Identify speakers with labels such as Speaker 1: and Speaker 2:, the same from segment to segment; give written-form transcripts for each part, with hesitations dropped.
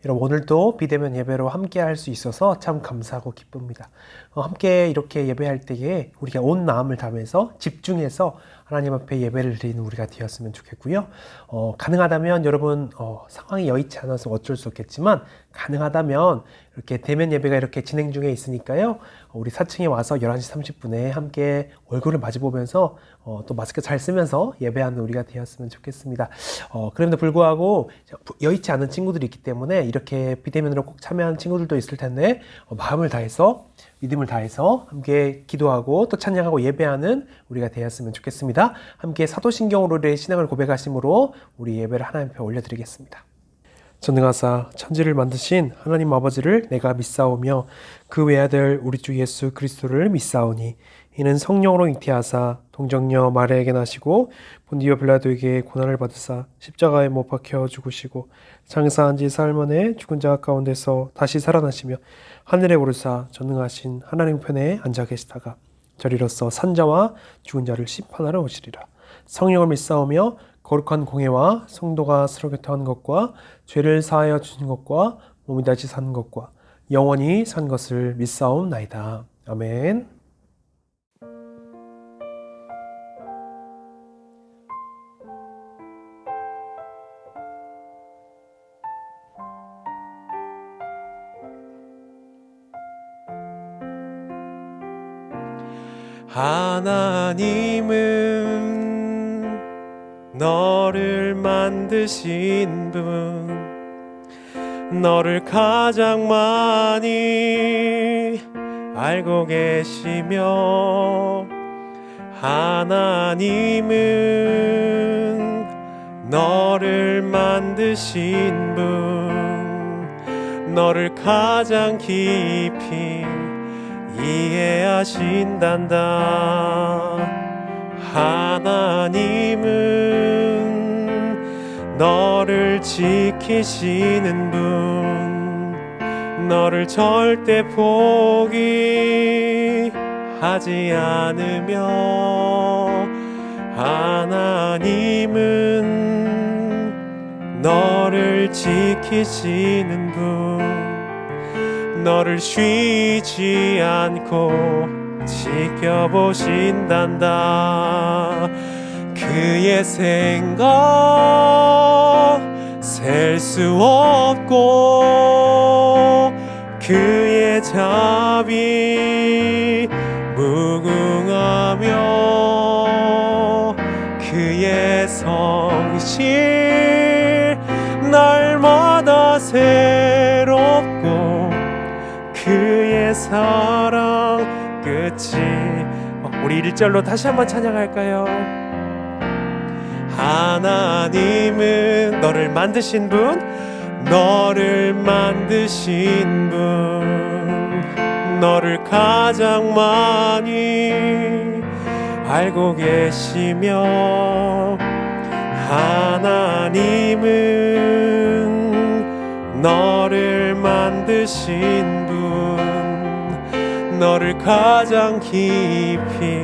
Speaker 1: 여러분 오늘도 비대면 예배로 함께 할 수 있어서 참 감사하고 기쁩니다. 함께 이렇게 예배할 때에 우리가 온 마음을 다해서 집중해서 하나님 앞에 예배를 드리는 우리가 되었으면 좋겠고요. 가능하다면 여러분 상황이 여의치 않아서 어쩔 수 없겠지만 가능하다면 이렇게 대면 예배가 이렇게 진행 중에 있으니까요. 우리 4층에 와서 11시 30분에 함께 얼굴을 마주보면서 또 마스크 잘 쓰면서 예배하는 우리가 되었으면 좋겠습니다. 그럼에도 불구하고 여의치 않은 친구들이 있기 때문에 이렇게 비대면으로 꼭 참여하는 친구들도 있을 텐데 마음을 다해서 믿음을 다해서 함께 기도하고 또 찬양하고 예배하는 우리가 되었으면 좋겠습니다. 함께 사도신경으로 우리의 신앙을 고백하심으로 우리 예배를 하나님 앞에 올려드리겠습니다. 전능하사 천지를 만드신 하나님 아버지를 내가 믿사오며 그 외아들 우리 주 예수 그리스도를 믿사오니 이는 성령으로 잉태하사 동정녀 마리아에게 나시고 본디오 빌라도에게 고난을 받으사 십자가에 못 박혀 죽으시고 장사한 지 사흘 만에 죽은 자 가운데서 다시 살아나시며 하늘에 오르사 전능하신 하나님 편에 앉아 계시다가 저리로서 산자와 죽은 자를 심판하러 오시리라. 성령을 믿사오며 거룩한 공예와 성도가 서로 교통하는 것과 죄를 사하여 주신 것과 몸이 다시 사는 것과 영원히 산 것을 믿사옵나이다. 아멘.
Speaker 2: 하나님은 너를 만드신 분, 너를 가장 많이 알고 계시며, 하나님은 너를 만드신 분, 너를 가장 깊이 이해하신단다. 하나님은 너를 지키시는 분, 너를 절대 포기하지 않으며, 하나님은 너를 지키시는 분, 너를 쉬지 않고 지켜보신단다. 그의 생각 셀 수 없고 그의 자비 무궁하며 그의 성실 날마다 새롭고 그의 사랑 끝이 우리 1절로 다시 한번 찬양할까요? 하나님은 너를 만드신 분, 너를 만드신 분, 너를 가장 많이 알고 계시며, 하나님은 너를 만드신 분, 너를 가장 깊이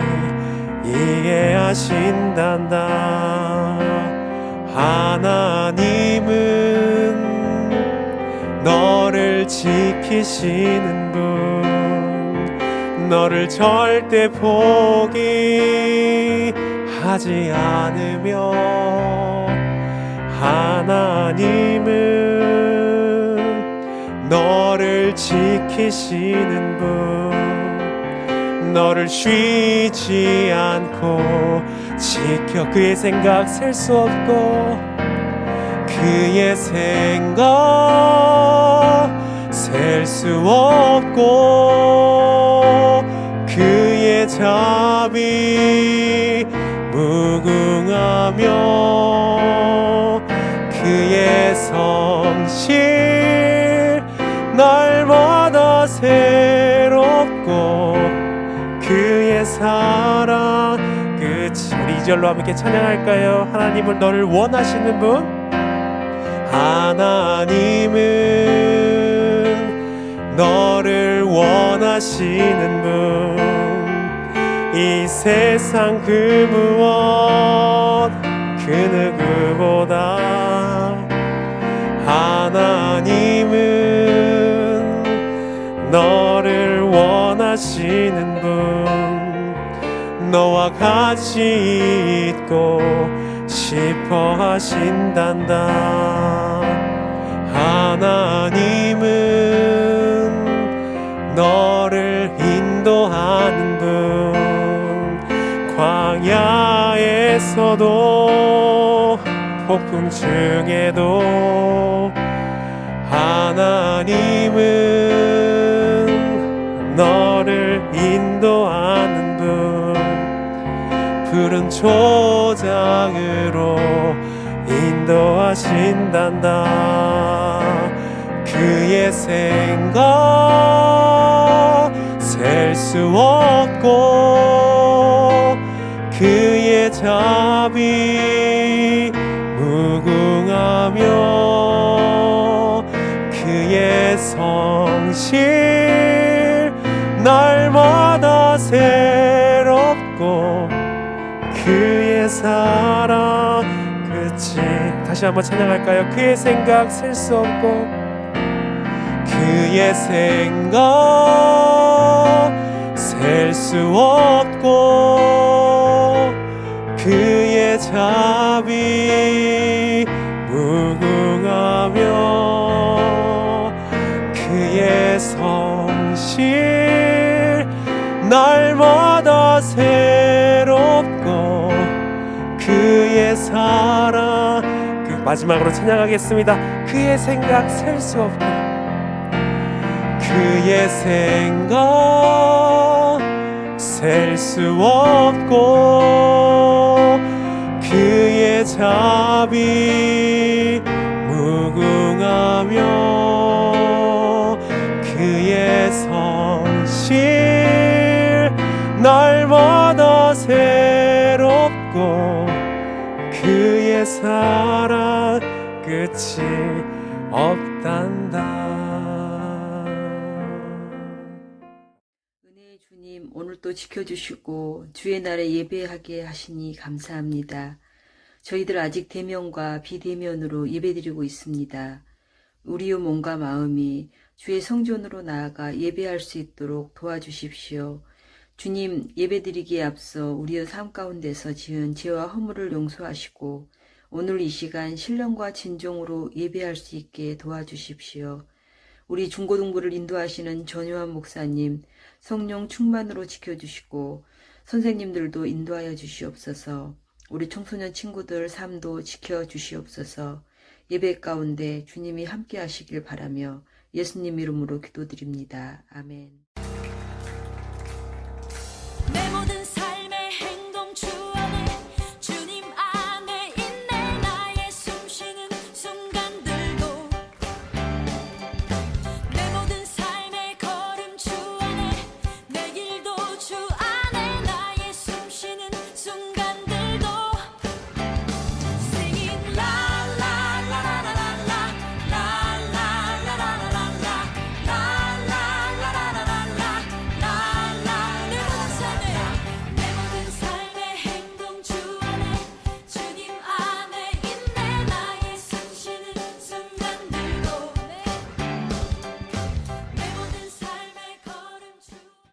Speaker 2: 이해하신단다. 하나님은 너를 지키시는 분, 너를 절대 포기하지 않으며, 하나님은 너를 지키시는 분, 너를 쉬지 않고 지켜. 그의 생각 셀 수 없고 그의 생각 셀 수 없고 그의 자비 무궁하며 그의 성실 날마다 새롭고 그의 사랑 끝이. 우리 2절로 함께 찬양할까요? 하나님은 너를 원하시는 분, 하나님은 너를 원하시는 분, 이 세상 그 무엇 그 누구보다 하나님은 원하시는 분 너와 같이 있고 싶어 하신단다. 하나님은 너를 인도하는 분, 광야에서도 폭풍 중에도 하나님은 너를 인도하는 분, 푸른 초장으로 인도하신단다. 그의 생각 셀 수 없고 그의 자비 무궁하며 그의 성실 날마다 새롭고 그의 사랑 끝이 다시 한번 찬양할까요? 그의 생각 셀 수 없고 그의 생각 셀 수 없고 그의 자비 무궁하며 그의 성실 날마다 새롭고 그의 사랑 그 마지막으로 찬양하겠습니다. 그의 생각 셀 수 없고 그의 생각 셀 수 없고 그의 자비 무궁하며 그의 성실 날마다 새롭고 그의 사랑 끝이 없단다.
Speaker 3: 은혜의 주님, 오늘 또 지켜주시고 주의 날에 예배하게 하시니 감사합니다. 저희들 아직 대면과 비대면으로 예배드리고 있습니다. 우리의 몸과 마음이 주의 성전으로 나아가 예배할 수 있도록 도와주십시오. 주님, 예배드리기에 앞서 우리의 삶 가운데서 지은 죄와 허물을 용서하시고 오늘 이 시간 신령과 진정으로 예배할 수 있게 도와주십시오. 우리 중고등부를 인도하시는 전요한 목사님, 성령 충만으로 지켜주시고 선생님들도 인도하여 주시옵소서. 우리 청소년 친구들 삶도 지켜주시옵소서. 예배 가운데 주님이 함께 하시길 바라며 예수님 이름으로 기도드립니다. 아멘.
Speaker 4: 내 모든 삶의 행동 주 안에 주님 안에 있네. 나의 숨쉬는 순간들도 내 모든 삶의 걸음 주 안에 내 길도 주 안에 나의 숨쉬는 순간들도 Singing la la la la la la la la la la la la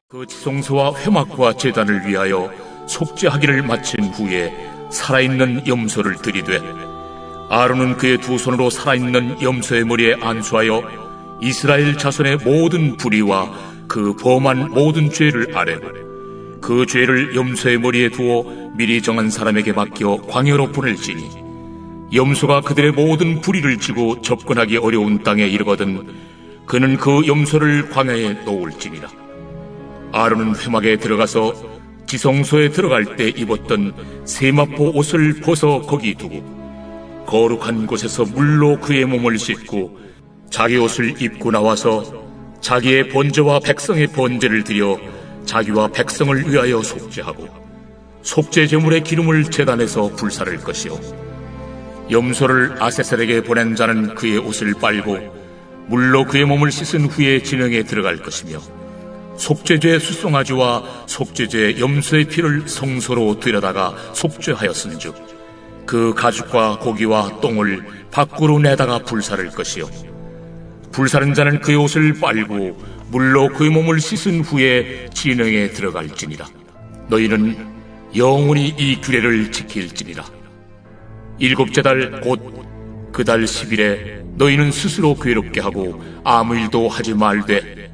Speaker 5: 그 지성소와 회막과 제단을 위하여 속죄하기를 마친 후에 살아있는 염소를 들이되 아론은 그의 두 손으로 살아있는 염소의 머리에 안수하여 이스라엘 자손의 모든 불의와 그 범한 모든 죄를 아뢰고 그 죄를 염소의 머리에 두어 미리 정한 사람에게 맡겨 광야로 보낼지니 염소가 그들의 모든 불의를 지고 접근하기 어려운 땅에 이르거든 그는 그 염소를 광야에 놓을지니라. 아론은 회막에 들어가서 지성소에 들어갈 때 입었던 세마포 옷을 벗어 거기 두고 거룩한 곳에서 물로 그의 몸을 씻고 자기 옷을 입고 나와서 자기의 번제와 백성의 번제를 드려 자기와 백성을 위하여 속죄하고 속죄 제물의 기름을 제단에서 불사를 것이요 염소를 아세셀에게 보낸 자는 그의 옷을 빨고 물로 그의 몸을 씻은 후에 진영에 들어갈 것이며 속죄제 수송아지와 속죄제 염소의 피를 성소로 들여다가 속죄하였은즉 그 가죽과 고기와 똥을 밖으로 내다가 불사를 것이요 불사른 자는 그의 옷을 빨고 물로 그 몸을 씻은 후에 진영에 들어갈지니라. 너희는 영원히 이 규례를 지킬지니라. 일곱째 달 곧 그 달 10일에 너희는 스스로 괴롭게 하고 아무 일도 하지 말되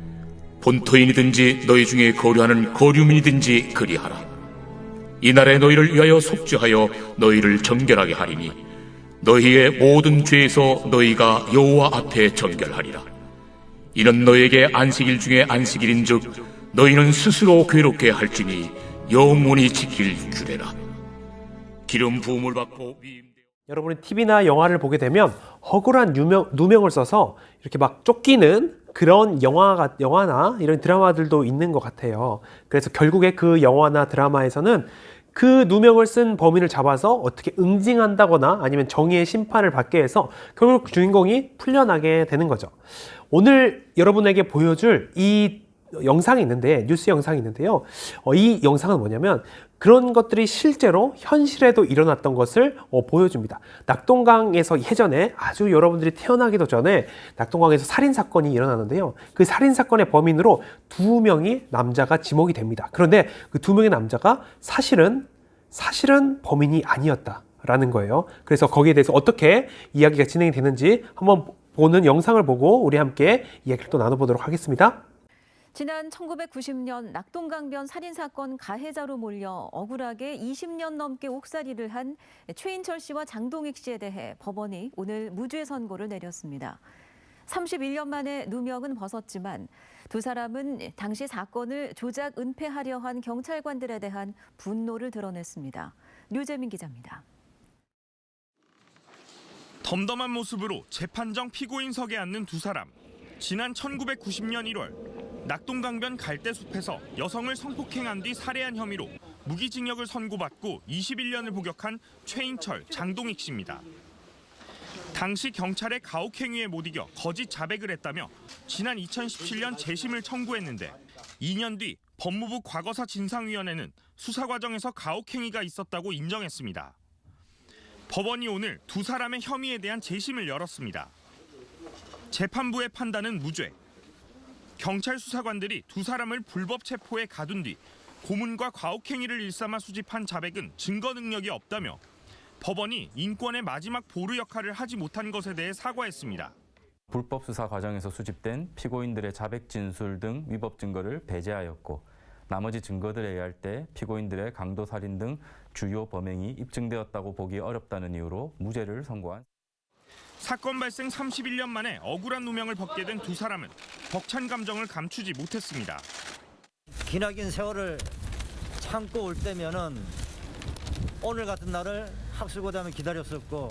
Speaker 5: 본토인이든지 너희 중에 거류하는 거류민이든지 그리하라. 이날에 너희를 위하여 속죄하여 너희를 정결하게 하리니 너희의 모든 죄에서 너희가 여호와 앞에 정결하리라. 이는 너희에게 안식일 중에 안식일인즉 너희는 스스로 괴롭게 할지니 영원히 지킬 규례라. 기름 부음을 받고 위임되어
Speaker 1: 여러분이 TV나 영화를 보게 되면 억울한 누명을 써서 이렇게 막 쫓기는 그런 영화나 이런 드라마들도 있는 것 같아요. 그래서 결국에 그 영화나 드라마에서는 그 누명을 쓴 범인을 잡아서 어떻게 응징한다거나 아니면 정의의 심판을 받게 해서 결국 주인공이 풀려나게 되는 거죠. 오늘 여러분에게 보여줄 이 영상이 있는데, 뉴스 영상이 있는데요. 이 영상은 뭐냐면 그런 것들이 실제로 현실에도 일어났던 것을 보여줍니다. 낙동강에서 예전에 아주 여러분들이 태어나기도 전에 낙동강에서 살인사건이 일어나는데요. 그 살인사건의 범인으로 2명의 남자가 지목이 됩니다. 그런데 그 2명의 남자가 사실은 범인이 아니었다라는 거예요. 그래서 거기에 대해서 어떻게 이야기가 진행이 되는지 한번 보는 영상을 보고 우리 함께 이야기를 또 나눠보도록 하겠습니다.
Speaker 6: 지난 1990년 낙동강변 살인사건 가해자로 몰려 억울하게 20년 넘게 옥살이를 한 최인철 씨와 장동익 씨에 대해 법원이 오늘 무죄 선고를 내렸습니다. 31년 만에 누명은 벗었지만 두 사람은 당시 사건을 조작 은폐하려 한 경찰관들에 대한 분노를 드러냈습니다. 류재민 기자입니다.
Speaker 7: 덤덤한 모습으로 재판정 피고인석에 앉는 두 사람. 지난 1990년 1월 낙동강변 갈대숲에서 여성을 성폭행한 뒤 살해한 혐의로 무기징역을 선고받고 21년을 복역한 최인철, 장동익 씨입니다. 당시 경찰의 가혹행위에 못 이겨 거짓 자백을 했다며 지난 2017년 재심을 청구했는데 2년 뒤 법무부 과거사 진상위원회는 수사 과정에서 가혹행위가 있었다고 인정했습니다. 법원이 오늘 두 사람의 혐의에 대한 재심을 열었습니다. 재판부의 판단은 무죄. 경찰 수사관들이 두 사람을 불법 체포해 가둔 뒤 고문과 가혹행위를 일삼아 수집한 자백은 증거 능력이 없다며 법원이 인권의 마지막 보루 역할을 하지 못한 것에 대해 사과했습니다.
Speaker 8: 불법 수사 과정에서 수집된 피고인들의 자백 진술 등 위법 증거를 배제하였고 나머지 증거들에 의할 때 피고인들의 강도 살인 등 주요 범행이 입증되었다고 보기 어렵다는 이유로 무죄를 선고한.
Speaker 7: 사건 발생 31년 만에 억울한 누명을 벗게 된 두 사람은 벅찬 감정을 감추지 못했습니다.
Speaker 9: 기나긴 세월을 참고 올 때면은 오늘 같은 날을 학수고대하며 기다렸었고.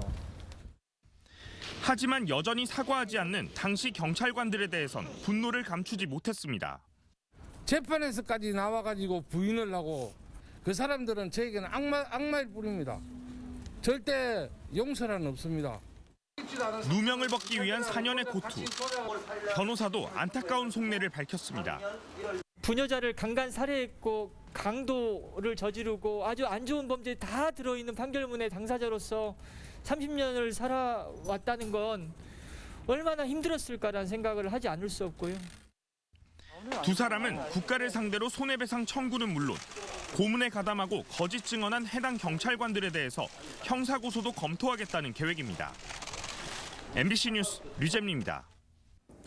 Speaker 7: 하지만 여전히 사과하지 않는 당시 경찰관들에 대해선 분노를 감추지 못했습니다.
Speaker 10: 재판에서까지 나와가지고 부인을 하고 그 사람들은 저에게는 악마일 뿐입니다. 절대 용서는 없습니다.
Speaker 7: 누명을 벗기 위한 4년의 고투. 변호사도 안타까운 속내를 밝혔습니다.
Speaker 11: 부녀자를 강간 살해했고 강도를 저지르고 아주 안 좋은 범죄 다 들어있는 판결문의 당사자로서 30년을 살아왔다는 건 얼마나 힘들었을까라는 생각을 하지 않을 수 없고요.
Speaker 7: 두 사람은 국가를 상대로 손해배상 청구는 물론 고문에 가담하고 거짓 증언한 해당 경찰관들에 대해서 형사고소도 검토하겠다는 계획입니다. MBC 뉴스 류잼리입니다.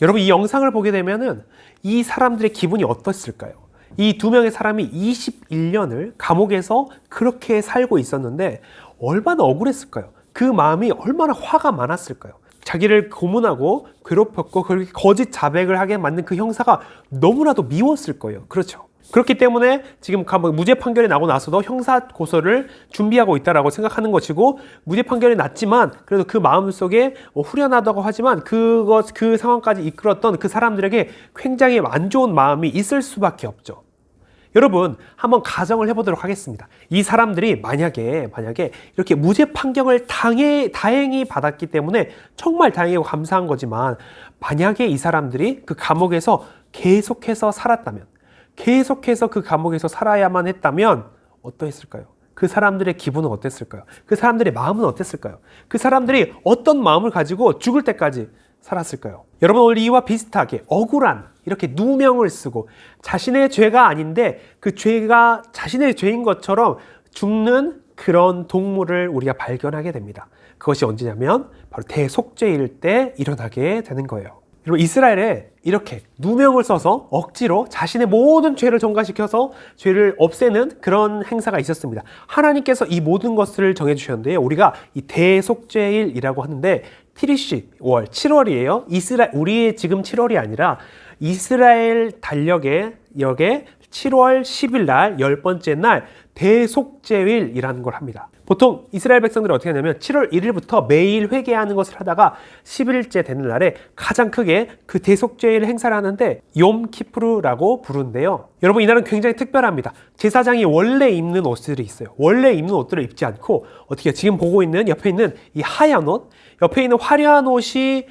Speaker 1: 여러분 이 영상을 보게 되면은 이 사람들의 기분이 어떻을까요? 이 2명의 사람이 21년을 감옥에서 그렇게 살고 있었는데 얼마나 억울했을까요? 그 마음이 얼마나 화가 많았을까요? 자기를 고문하고 괴롭혔고 그렇게 거짓 자백을 하게 만든 그 형사가 너무나도 미웠을 거예요. 그렇죠? 그렇기 때문에 지금 무죄 판결이 나고 나서도 형사 고소를 준비하고 있다라고 생각하는 것이고 무죄 판결이 났지만 그래도 그 마음속에 후련하다고 하지만 그 상황까지 이끌었던 그 사람들에게 굉장히 안 좋은 마음이 있을 수밖에 없죠. 여러분 한번 가정을 해보도록 하겠습니다. 이 사람들이 만약에 이렇게 무죄 판결을 다행히 받았기 때문에 정말 다행이고 감사한 거지만 만약에 이 사람들이 그 감옥에서 계속해서 살았다면 계속해서 그 감옥에서 살아야만 했다면 어떠했을까요? 그 사람들의 기분은 어땠을까요? 그 사람들의 마음은 어땠을까요? 그 사람들이 어떤 마음을 가지고 죽을 때까지 살았을까요? 여러분 오늘 이와 비슷하게 억울한 이렇게 누명을 쓰고 자신의 죄가 아닌데 그 죄가 자신의 죄인 것처럼 죽는 그런 동물을 우리가 발견하게 됩니다. 그것이 언제냐면 바로 대속죄일 때 일어나게 되는 거예요. 여러분, 이스라엘에 이렇게 누명을 써서 억지로 자신의 모든 죄를 전가시켜서 죄를 없애는 그런 행사가 있었습니다. 하나님께서 이 모든 것을 정해주셨는데요. 우리가 이 대속죄일이라고 하는데 티리시 월 7월이에요. 우리의 지금 7월이 아니라 이스라엘 달력에 7월 10일 날 10번째 날 대속죄일이라는 걸 합니다. 보통 이스라엘 백성들이 어떻게 하냐면 7월 1일부터 매일 회개하는 것을 하다가 10일째 되는 날에 가장 크게 그 대속죄일 행사를 하는데 욤키프르라고 부르는데요. 여러분, 이날은 굉장히 특별합니다. 제사장이 원래 입는 옷들이 있어요. 원래 입는 옷들을 입지 않고 어떻게 해요? 지금 보고 있는 옆에 있는 이 하얀 옷, 옆에 있는 화려한 옷이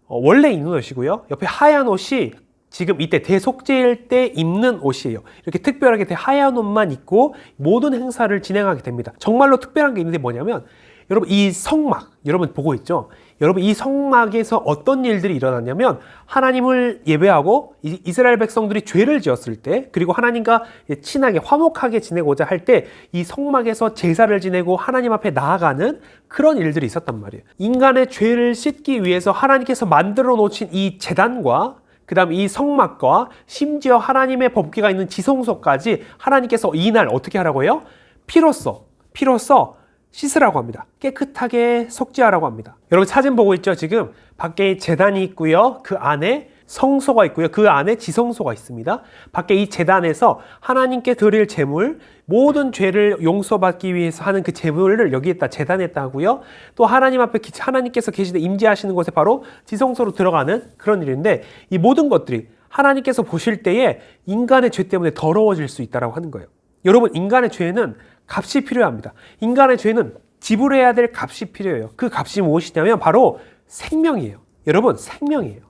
Speaker 1: 원래 입는 옷이고요. 옆에 하얀 옷이 지금 이때 대속죄일 때 입는 옷이에요. 이렇게 특별하게 하얀 옷만 입고 모든 행사를 진행하게 됩니다. 정말로 특별한 게 있는데 뭐냐면 여러분, 이 성막, 여러분 보고 있죠? 여러분, 이 성막에서 어떤 일들이 일어났냐면 하나님을 예배하고 이스라엘 백성들이 죄를 지었을 때, 그리고 하나님과 친하게 화목하게 지내고자 할 때 이 성막에서 제사를 지내고 하나님 앞에 나아가는 그런 일들이 있었단 말이에요. 인간의 죄를 씻기 위해서 하나님께서 만들어 놓으신 이 제단과 그 다음 이 성막과 심지어 하나님의 법궤가 있는 지성소까지 하나님께서 이날 어떻게 하라고 해요? 피로써 씻으라고 합니다. 깨끗하게 속죄하라고 합니다. 여러분, 사진 보고 있죠? 지금 밖에 제단이 있고요. 그 안에 성소가 있고요. 그 안에 지성소가 있습니다. 밖에 이 제단에서 하나님께 드릴 제물, 모든 죄를 용서받기 위해서 하는 그 제물을 여기에다 제단에다 하고요. 또 하나님 앞에 하나님께서 계시는 임재하시는 곳에 바로 지성소로 들어가는 그런 일인데, 이 모든 것들이 하나님께서 보실 때에 인간의 죄 때문에 더러워질 수 있다고 하는 거예요. 여러분, 인간의 죄는 값이 필요합니다. 인간의 죄는 지불해야 될 값이 필요해요. 그 값이 무엇이냐면 바로 생명이에요. 여러분, 생명이에요.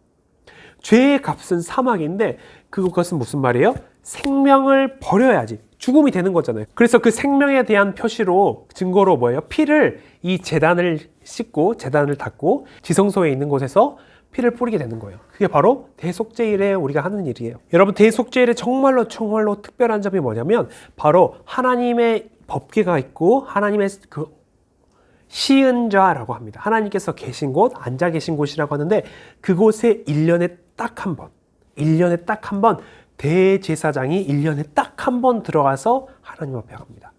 Speaker 1: 죄의 값은 사망인데 그것은 무슨 말이에요? 생명을 버려야지 죽음이 되는 거잖아요. 그래서 그 생명에 대한 표시로, 증거로 뭐예요? 피를 이 제단을 씻고 제단을 닦고 지성소에 있는 곳에서 피를 뿌리게 되는 거예요. 그게 바로 대속죄일에 우리가 하는 일이에요. 여러분, 대속죄일에 정말로 특별한 점이 뭐냐면 바로 하나님의 법궤가 있고 하나님의 그 시은자라고 합니다. 하나님께서 계신 곳, 앉아 계신 곳이라고 하는데 그곳에 1년에 딱 한 번 대제사장이 1년에 딱 한 번 들어가서 하나님 앞에 갑니다.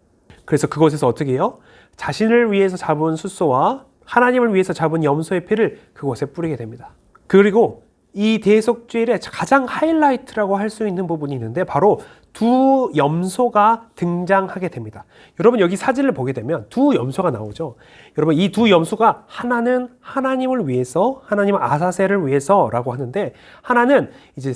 Speaker 1: 그래서 그곳에서 어떻게 해요? 자신을 위해서 잡은 숫소와 하나님을 위해서 잡은 염소의 피를 그곳에 뿌리게 됩니다. 그리고 이 대속죄일의 가장 하이라이트라고 할 수 있는 부분이 있는데 바로 두 염소가 등장하게 됩니다. 여러분, 여기 사진을 보게 되면 두 염소가 나오죠. 여러분, 이 두 염소가 하나는 하나님을 위해서, 하나님은 아사셀을 위해서라고 하는데, 하나는 이제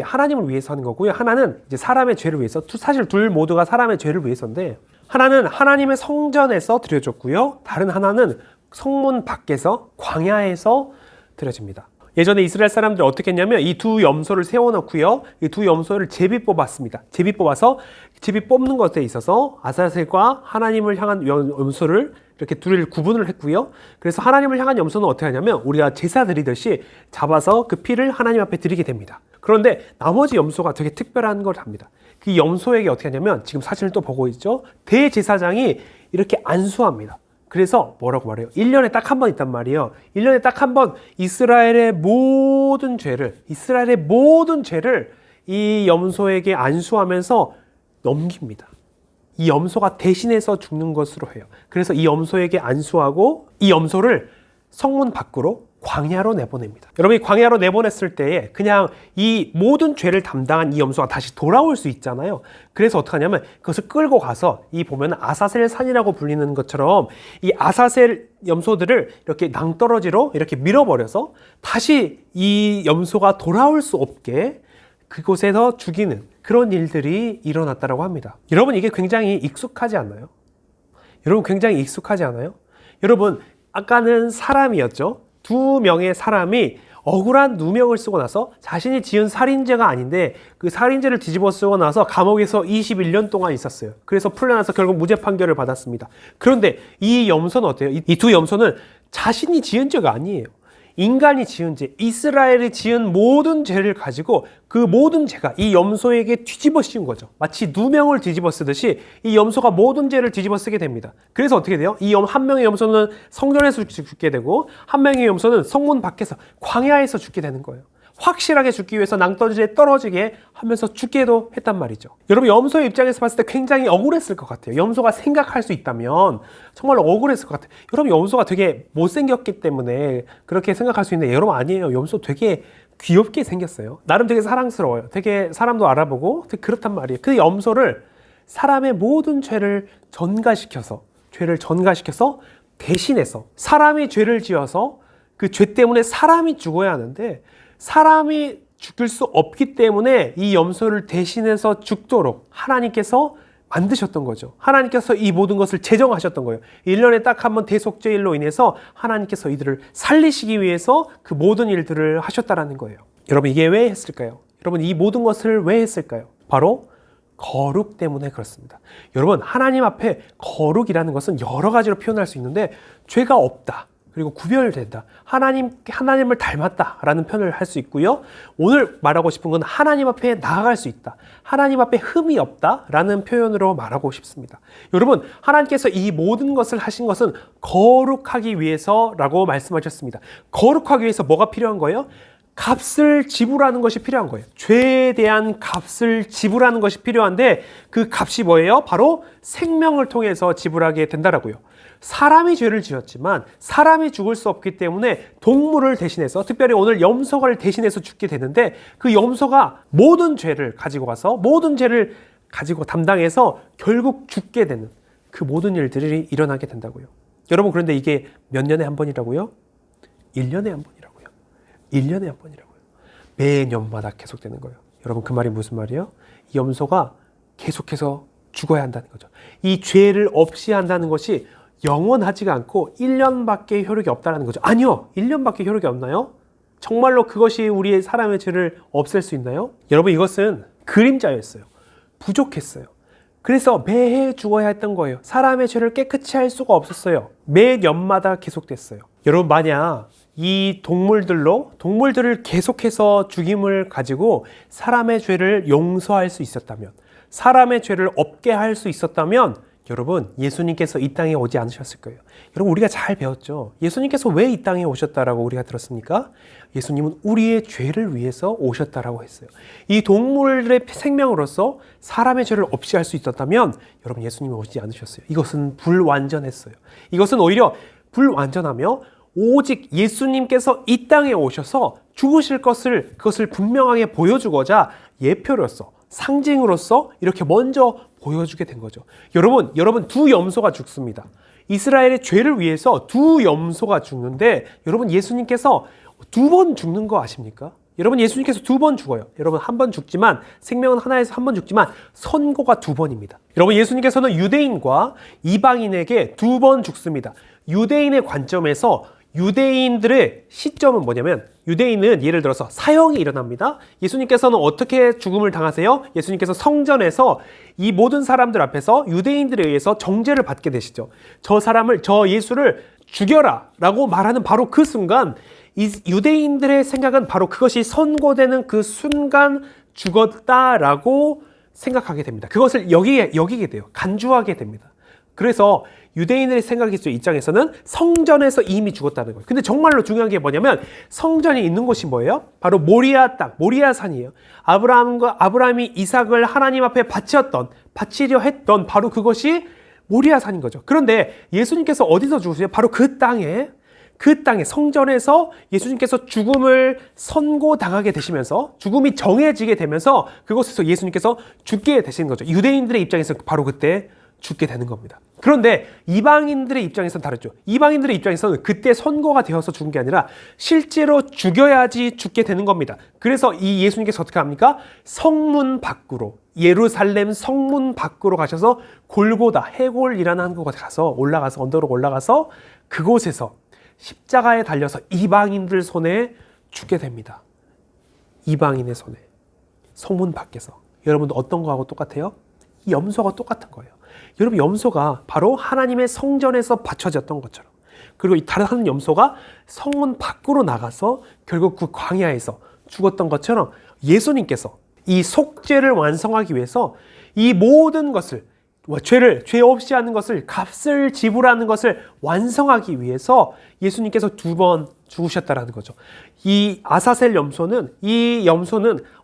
Speaker 1: 하나님을 위해서 하는 거고요. 하나는 이제 사람의 죄를 위해서, 사실 둘 모두가 사람의 죄를 위해서인데, 하나는 하나님의 성전에서 드려졌고요. 다른 하나는 성문 밖에서, 광야에서 드려집니다. 예전에 이스라엘 사람들이 어떻게 했냐면 이 두 염소를 세워놓고요. 이 두 염소를 제비 뽑았습니다. 제비 뽑아서 제비 뽑는 것에 있어서 아사셀과 하나님을 향한 염소를 이렇게 둘을 구분을 했고요. 그래서 하나님을 향한 염소는 어떻게 하냐면 우리가 제사 드리듯이 잡아서 그 피를 하나님 앞에 드리게 됩니다. 그런데 나머지 염소가 되게 특별한 걸 합니다. 그 염소에게 어떻게 하냐면 지금 사진을 또 보고 있죠. 대제사장이 이렇게 안수합니다. 그래서 뭐라고 말해요? 1년에 딱 한 번 있단 말이에요. 1년에 딱 한 번 이스라엘의 모든 죄를 이 염소에게 안수하면서 넘깁니다. 이 염소가 대신해서 죽는 것으로 해요. 그래서 이 염소에게 안수하고 이 염소를 성문 밖으로 광야로 내보냅니다. 여러분, 이 광야로 내보냈을 때에 그냥 이 모든 죄를 담당한 이 염소가 다시 돌아올 수 있잖아요. 그래서 어떻게 하냐면 그것을 끌고 가서 이 보면 아사셀 산이라고 불리는 것처럼 이 아사셀 염소들을 이렇게 낭떠러지로 이렇게 밀어버려서 다시 이 염소가 돌아올 수 없게 그곳에서 죽이는 그런 일들이 일어났다고 합니다. 여러분, 이게 굉장히 익숙하지 않나요? 여러분, 아까는 사람이었죠. 두 명의 사람이 억울한 누명을 쓰고 나서 자신이 지은 살인죄가 아닌데 그 살인죄를 뒤집어 쓰고 나서 감옥에서 21년 동안 있었어요. 그래서 풀려나서 결국 무죄 판결을 받았습니다. 그런데 이 염소는 어때요? 이 두 염소는 자신이 지은 죄가 아니에요. 인간이 지은 죄, 이스라엘이 지은 모든 죄를 가지고 그 모든 죄가 이 염소에게 뒤집어 씌운 거죠. 마치 누명을 뒤집어 쓰듯이 이 염소가 모든 죄를 뒤집어 쓰게 됩니다. 그래서 어떻게 돼요? 한 명의 염소는 성전에서 죽게 되고 한 명의 염소는 성문 밖에서 광야에서 죽게 되는 거예요. 확실하게 죽기 위해서 낭떠러지에 떨어지게 하면서 죽게도 했단 말이죠. 여러분, 염소의 입장에서 봤을 때 굉장히 억울했을 것 같아요. 염소가 생각할 수 있다면 정말 억울했을 것 같아요. 여러분, 염소가 되게 못생겼기 때문에 그렇게 생각할 수 있는데 여러분 아니에요. 염소 되게 귀엽게 생겼어요. 나름 되게 사랑스러워요. 되게 사람도 알아보고 되게 그렇단 말이에요. 그 염소를 사람의 모든 죄를 전가시켜서 대신해서 사람이 죄를 지어서 그 죄 때문에 사람이 죽어야 하는데 사람이 죽을 수 없기 때문에 이 염소를 대신해서 죽도록 하나님께서 만드셨던 거죠. 하나님께서 이 모든 것을 제정하셨던 거예요. 1년에 딱 한 번 대속죄일로 인해서 하나님께서 이들을 살리시기 위해서 그 모든 일들을 하셨다라는 거예요. 여러분, 이게 왜 했을까요? 여러분, 이 모든 것을 왜 했을까요? 바로 거룩 때문에 그렇습니다. 여러분, 하나님 앞에 거룩이라는 것은 여러 가지로 표현할 수 있는데 죄가 없다, 그리고 구별된다, 하나님을 닮았다라는 표현을 할 수 있고요. 오늘 말하고 싶은 건 하나님 앞에 나아갈 수 있다, 하나님 앞에 흠이 없다라는 표현으로 말하고 싶습니다. 여러분, 하나님께서 이 모든 것을 하신 것은 거룩하기 위해서라고 말씀하셨습니다. 거룩하기 위해서 뭐가 필요한 거예요? 값을 지불하는 것이 필요한 거예요. 죄에 대한 값을 지불하는 것이 필요한데 그 값이 뭐예요? 바로 생명을 통해서 지불하게 된다라고요. 사람이 죄를 지었지만 사람이 죽을 수 없기 때문에 동물을 대신해서, 특별히 오늘 염소를 대신해서 죽게 되는데 그 염소가 모든 죄를 가지고 담당해서 결국 죽게 되는 그 모든 일들이 일어나게 된다고요. 여러분, 그런데 이게 몇 년에 한 번이라고요? 1년에 한 번이라고요. 1년에 한 번이라고요. 매년마다 계속되는 거예요. 여러분, 그 말이 무슨 말이에요? 이 염소가 계속해서 죽어야 한다는 거죠. 이 죄를 없이 한다는 것이 영원하지가 않고 1년밖에 효력이 없다는 거죠. 아니요, 1년밖에 효력이 없나요? 정말로 그것이 우리의 사람의 죄를 없앨 수 있나요? 여러분, 이것은 그림자였어요. 부족했어요. 그래서 매해 죽어야 했던 거예요. 사람의 죄를 깨끗이 할 수가 없었어요. 매년마다 계속됐어요. 여러분, 만약 이 동물들을 계속해서 죽임을 가지고 사람의 죄를 용서할 수 있었다면, 사람의 죄를 없게 할 수 있었다면 여러분, 예수님께서 이 땅에 오지 않으셨을 거예요. 여러분, 우리가 잘 배웠죠? 예수님께서 왜 이 땅에 오셨다라고 우리가 들었습니까? 예수님은 우리의 죄를 위해서 오셨다라고 했어요. 이 동물의 생명으로서 사람의 죄를 없이 할 수 있었다면 여러분, 예수님이 오지 않으셨어요. 이것은 불완전했어요. 이것은 오히려 불완전하며 오직 예수님께서 이 땅에 오셔서 죽으실 그것을 분명하게 보여주고자 예표로서, 상징으로서 이렇게 먼저 보여주게 된 거죠. 여러분, 두 염소가 죽습니다. 이스라엘의 죄를 위해서 두 염소가 죽는데 여러분, 예수님께서 2번 죽는 거 아십니까? 여러분, 예수님께서 2번 죽어요. 여러분, 한 번 죽지만, 생명은 하나에서 한 번 죽지만 선고가 2번입니다. 여러분, 예수님께서는 유대인과 이방인에게 2번 죽습니다. 유대인의 관점에서 유대인들의 시점은 뭐냐면, 유대인은 예를 들어서 사형이 일어납니다. 예수님께서는 어떻게 죽음을 당하세요? 예수님께서 성전에서 이 모든 사람들 앞에서 유대인들에 의해서 정죄를 받게 되시죠. 저 예수를 죽여라 라고 말하는 바로 그 순간, 이 유대인들의 생각은 바로 그것이 선고되는 그 순간 죽었다라고 생각하게 됩니다. 그것을 여기게 돼요. 간주하게 됩니다. 그래서 유대인들의 생각의 입장에서는 성전에서 이미 죽었다는 거예요. 근데 정말로 중요한 게 뭐냐면, 성전이 있는 곳이 뭐예요? 바로 모리아 땅, 모리아 산이에요. 아브라함이 이삭을 하나님 앞에 바치려 했던 바로 그것이 모리아 산인 거죠. 그런데 예수님께서 어디서 죽으세요? 바로 그 땅에 성전에서 예수님께서 죽음을 선고당하게 되시면서, 죽음이 정해지게 되면서 그곳에서 예수님께서 죽게 되시는 거죠. 유대인들의 입장에서 바로 그때 죽게 되는 겁니다. 그런데 이방인들의 입장에서는 다르죠. 이방인들의 입장에서는 그때 선고가 되어서 죽은 게 아니라 실제로 죽여야지 죽게 되는 겁니다. 그래서 이 예수님께서 어떻게 합니까? 성문 밖으로, 예루살렘 성문 밖으로 가셔서 골고다, 해골이라는 곳에 올라가서 언덕으로 올라가서 그곳에서 십자가에 달려서 이방인들 손에 죽게 됩니다. 이방인의 손에, 성문 밖에서. 여러분도 어떤 거하고 똑같아요? 이 염소가 똑같은 거예요. 여러분, 염소가 바로 하나님의 성전에서 바쳐졌던 것처럼, 그리고 이 다른 한 염소가 성문 밖으로 나가서 결국 그 광야에서 죽었던 것처럼 예수님께서 이 속죄를 완성하기 위해서 이 모든 것을 죄 없이 하는 것을 값을 지불하는 것을 완성하기 위해서 예수님께서 2번 죽으셨다라는 거죠. 이 아사셀 염소는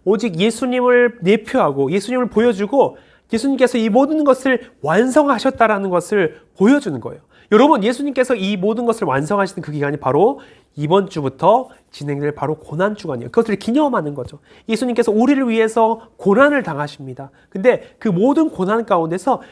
Speaker 1: 오직 예수님을 내표하고 예수님을 보여주고 예수님께서 이 모든 것을 완성하셨다라는 것을 보여주는 거예요. 여러분, 예수님께서 이 모든 것을 완성하시는 그 기간이 바로 이번 주부터 진행될 바로 고난주간이에요. 그것을 기념하는 거죠. 예수님께서 우리를 위해서 고난을 당하십니다. 근데 그 모든 고난 가운데서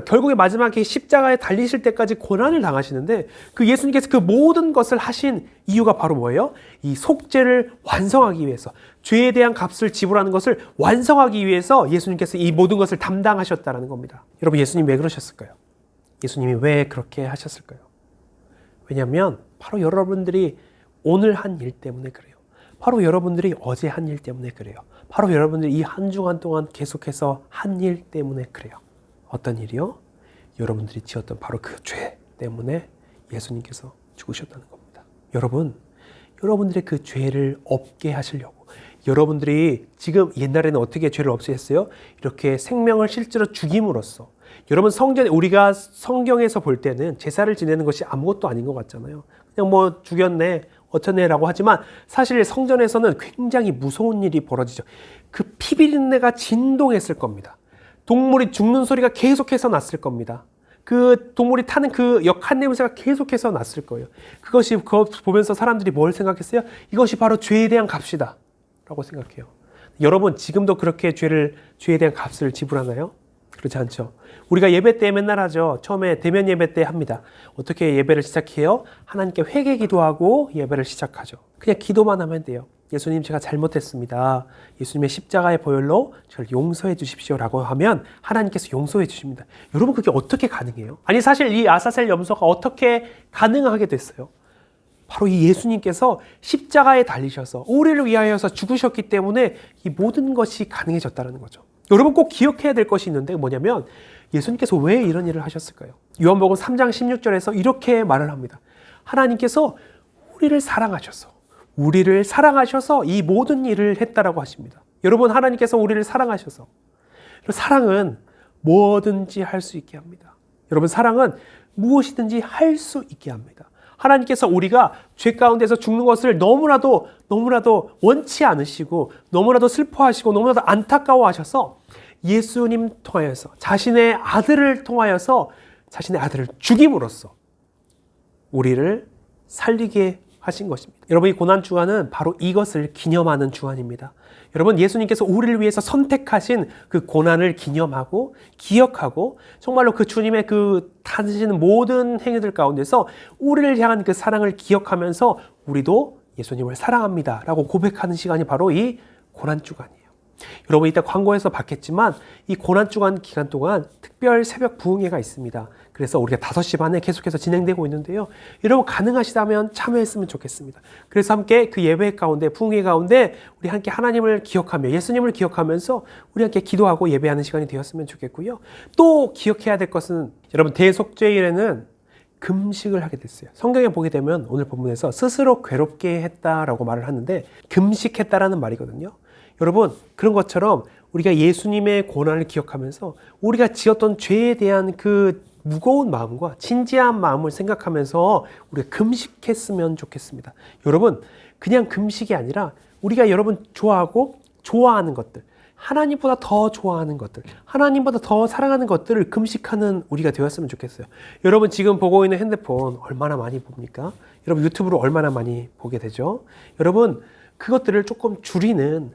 Speaker 1: 결국에 마지막에 십자가에 달리실 때까지 고난을 당하시는데 그 예수님께서 그 모든 것을 하신 이유가 바로 뭐예요? 이 속죄를 완성하기 위해서, 죄에 대한 값을 지불하는 것을 완성하기 위해서 예수님께서 이 모든 것을 담당하셨다는 겁니다. 여러분, 예수님 왜 그러셨을까요? 예수님이 왜 그렇게 하셨을까요? 왜냐하면 바로 여러분들이 오늘 한 일 때문에 그래요. 바로 여러분들이 어제 한 일 때문에 그래요. 바로 여러분들이 이 한 주간 동안 계속해서 한 일 때문에 그래요. 어떤 일이요? 여러분들이 지었던 바로 그 죄 때문에 예수님께서 죽으셨다는 겁니다. 여러분들의 그 죄를 없게 하시려고, 여러분들이 지금 옛날에는 어떻게 죄를 없애했어요? 이렇게 생명을 실제로 죽임으로써. 여러분, 우리가 성경에서 볼 때는 제사를 지내는 것이 아무것도 아닌 것 같잖아요. 그냥 뭐 죽였네, 어쩌네라고 하지만 사실 성전에서는 굉장히 무서운 일이 벌어지죠. 그 피비린내가 진동했을 겁니다. 동물이 죽는 소리가 계속해서 났을 겁니다. 그 동물이 타는 그 역한 냄새가 계속해서 났을 거예요. 그거 보면서 사람들이 뭘 생각했어요? 이것이 바로 죄에 대한 값이다 라고 생각해요. 여러분, 지금도 그렇게 죄에 대한 값을 지불하나요? 그렇지 않죠. 우리가 예배 때 맨날 하죠. 처음에 대면 예배 때 합니다. 어떻게 예배를 시작해요? 하나님께 회개 기도하고 예배를 시작하죠. 그냥 기도만 하면 돼요. 예수님, 제가 잘못했습니다. 예수님의 십자가의 보혈로 저를 용서해 주십시오라고 하면 하나님께서 용서해 주십니다. 여러분, 그게 어떻게 가능해요? 아니, 사실 이 아사셀 염소가 어떻게 가능하게 됐어요? 바로 이 예수님께서 십자가에 달리셔서 우리를 위하여서 죽으셨기 때문에 이 모든 것이 가능해졌다는 거죠. 여러분, 꼭 기억해야 될 것이 있는데 뭐냐면 예수님께서 왜 이런 일을 하셨을까요? 요한복음 3장 16절에서 이렇게 말을 합니다. 하나님께서 우리를 사랑하셔서 이 모든 일을 했다라고 하십니다. 여러분, 하나님께서 우리를 사랑하셔서, 사랑은 뭐든지 할 수 있게 합니다. 여러분, 사랑은 무엇이든지 할 수 있게 합니다. 하나님께서 우리가 죄 가운데서 죽는 것을 너무나도 원치 않으시고 너무나도 슬퍼하시고 너무나도 안타까워하셔서 예수님 통하여서 자신의 아들을 통하여서 자신의 아들을 죽임으로써 우리를 살리게 하신 것입니다. 여러분, 이 고난주간은 바로 이것을 기념하는 주간입니다. 여러분, 예수님께서 우리를 위해서 선택하신 그 고난을 기념하고 기억하고 정말로 그 주님의 그 하시는 모든 행위들 가운데서 우리를 향한 그 사랑을 기억하면서 우리도 예수님을 사랑합니다 라고 고백하는 시간이 바로 이 고난주간이에요. 여러분, 이따 광고에서 봤겠지만 이 고난주간 기간 동안 특별 새벽 부흥회가 있습니다. 그래서 우리가 5시 반에 계속해서 진행되고 있는데요. 여러분, 가능하시다면 참여했으면 좋겠습니다. 그래서 함께 그 예배 가운데, 부흥회 가운데 우리 함께 하나님을 기억하며 예수님을 기억하면서 우리 함께 기도하고 예배하는 시간이 되었으면 좋겠고요. 또 기억해야 될 것은 여러분, 대속죄일에는 금식을 하게 됐어요. 성경에 보게 되면 오늘 본문에서 스스로 괴롭게 했다라고 말을 하는데 금식했다라는 말이거든요. 여러분, 그런 것처럼 우리가 예수님의 고난을 기억하면서 우리가 지었던 죄에 대한 그 무거운 마음과 진지한 마음을 생각하면서 우리가 금식했으면 좋겠습니다. 여러분, 그냥 금식이 아니라 우리가 여러분 좋아하는 것들, 하나님보다 더 좋아하는 것들, 하나님보다 더 사랑하는 것들을 금식하는 우리가 되었으면 좋겠어요. 여러분, 지금 보고 있는 핸드폰 얼마나 많이 봅니까? 여러분, 유튜브로 얼마나 많이 보게 되죠? 여러분, 그것들을 조금 줄이는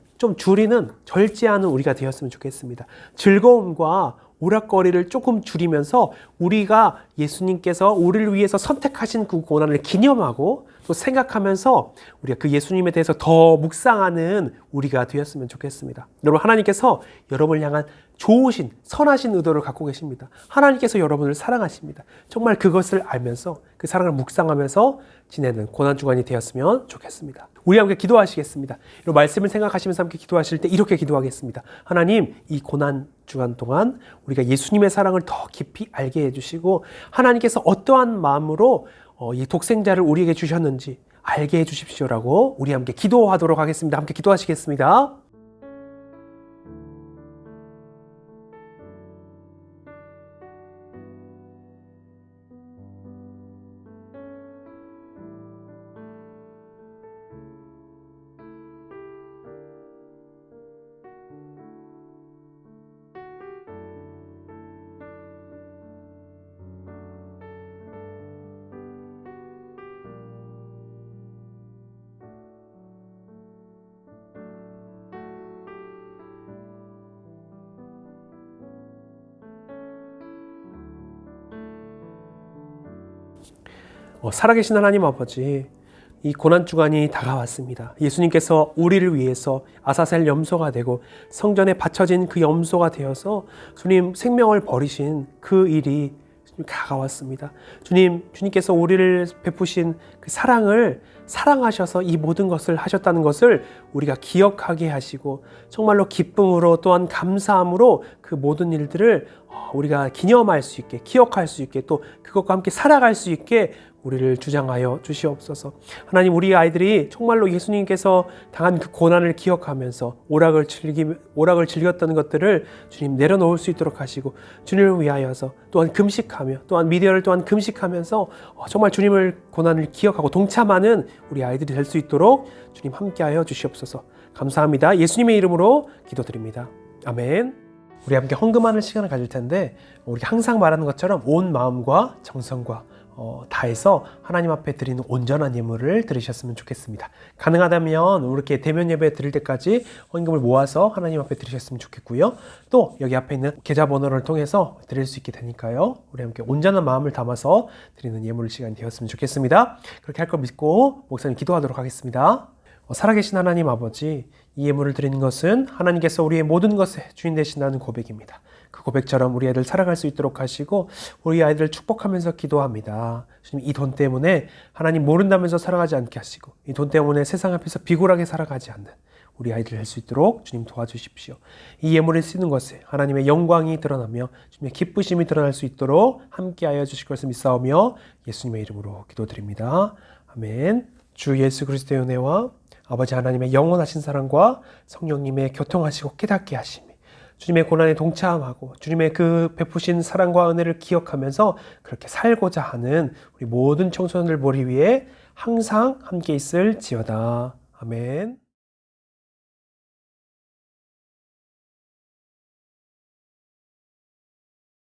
Speaker 1: 절제하는 우리가 되었으면 좋겠습니다. 즐거움과 오락거리를 조금 줄이면서 우리가 예수님께서 우리를 위해서 선택하신 그 고난을 기념하고 또 생각하면서 우리가 그 예수님에 대해서 더 묵상하는 우리가 되었으면 좋겠습니다. 여러분, 하나님께서 여러분을 향한 좋으신 선하신 의도를 갖고 계십니다. 하나님께서 여러분을 사랑하십니다. 정말 그것을 알면서 그 사랑을 묵상하면서 지내는 고난주간이 되었으면 좋겠습니다. 우리 함께 기도하시겠습니다. 이 말씀을 생각하시면서 함께 기도하실 때 이렇게 기도하겠습니다. 하나님, 이 고난 주간 동안 우리가 예수님의 사랑을 더 깊이 알게 해주시고 하나님께서 어떠한 마음으로 이 독생자를 우리에게 주셨는지 알게 해주십시오라고 우리 함께 기도하도록 하겠습니다. 함께 기도하시겠습니다. 살아계신 하나님 아버지, 이 고난주간이 다가왔습니다. 예수님께서 우리를 위해서 아사셀 염소가 되고 성전에 바쳐진 그 염소가 되어서 주님 생명을 버리신 그 일이 다가왔습니다. 주님께서 우리를 베푸신 그 사랑을 사랑하셔서 이 모든 것을 하셨다는 것을 우리가 기억하게 하시고 정말로 기쁨으로 또한 감사함으로 그 모든 일들을 우리가 기념할 수 있게, 기억할 수 있게, 또 그것과 함께 살아갈 수 있게 우리를 주장하여 주시옵소서. 하나님, 우리 아이들이 정말로 예수님께서 당한 그 고난을 기억하면서 오락을 즐겼던 것들을 주님 내려놓을 수 있도록 하시고 주님을 위하여서 또한 금식하며 또한 미디어를 또한 금식하면서 정말 주님을 고난을 기억하고 동참하는 우리 아이들이 될 수 있도록 주님 함께하여 주시옵소서. 감사합니다. 예수님의 이름으로 기도드립니다. 아멘. 우리 함께 헌금하는 시간을 가질 텐데 우리 항상 말하는 것처럼 온 마음과 정성과 다해서 하나님 앞에 드리는 온전한 예물을 드리셨으면 좋겠습니다. 가능하다면 이렇게 대면 예배 드릴 때까지 헌금을 모아서 하나님 앞에 드리셨으면 좋겠고요. 또 여기 앞에 있는 계좌번호를 통해서 드릴 수 있게 되니까요. 우리 함께 온전한 마음을 담아서 드리는 예물 시간이 되었으면 좋겠습니다. 그렇게 할 걸 믿고 목사님 기도하도록 하겠습니다. 살아계신 하나님 아버지, 이 예물을 드리는 것은 하나님께서 우리의 모든 것의 주인 되신다는 고백입니다. 그 고백처럼 우리 아이들 살아갈 수 있도록 하시고 우리 아이들을 축복하면서 기도합니다. 주님, 이 돈 때문에 하나님 모른다면서 살아가지 않게 하시고 이 돈 때문에 세상 앞에서 비굴하게 살아가지 않는 우리 아이들 할 수 있도록 주님 도와주십시오. 이 예물을 쓰는 것에 하나님의 영광이 드러나며 주님의 기쁘심이 드러날 수 있도록 함께하여 주실 것을 믿사오며 예수님의 이름으로 기도드립니다. 아멘. 주 예수 그리스도의 은혜와 아버지 하나님의 영원하신 사랑과 성령님의 교통하시고 깨닫게 하심이 주님의 고난에 동참하고 주님의 그 베푸신 사랑과 은혜를 기억하면서 그렇게 살고자 하는 우리 모든 청소년들 머리 위에 항상 함께 있을지어다. 아멘.